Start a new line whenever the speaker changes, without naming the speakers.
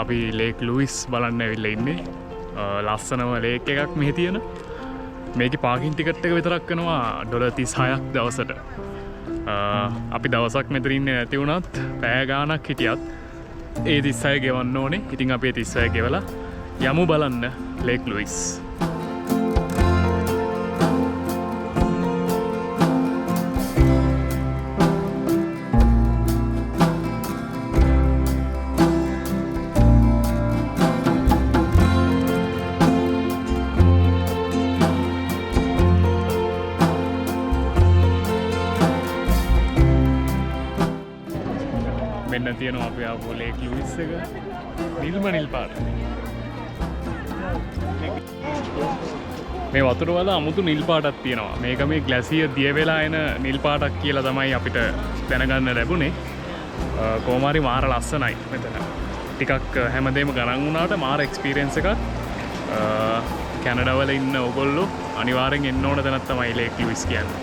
අපි lake Lewis බලන්න ඇවිල්ලා ඉන්නේ. ලස්සනම ලේක් එකක් මෙහි තියෙන. මේකේ පාකින් ටිකට් එක විතරක් වෙනවා $36ක් දවසට. අපි දවසක් මෙතන ඉන්නේ නැති වුණත් පැය ගාණක් හිටියත් ඒ 36 ගෙවන්න ඕනේ. ඉතින් අපි ඒ 36 ගෙවලා යමු බලන්න ලේක් ලුයිස්. මෙන්න තියෙනවා අපි ආපු ලේක් ලුයිස් එක. නිල් පාට. මේ වතුර වල අමුතු නිල් පාටක් තියෙනවා. මේක මේ ග්ලැසියර් දිය වෙලා එන නිල් පාටක් කියලා තමයි අපිට දැනගන්න ලැබුණේ. කොහොම හරි මාර ලස්සනයි මෙතන. ටිකක් හැමදේම ගණන් වුණාට මාර එක්ස්පීරියන්ස් එකක්. කැනඩා වල ඉන්න ඔයගොල්ලෝ අනිවාර්යෙන් එන්න ඕන තැනක් තමයි ලේක් ලුයිස් කියන්නේ.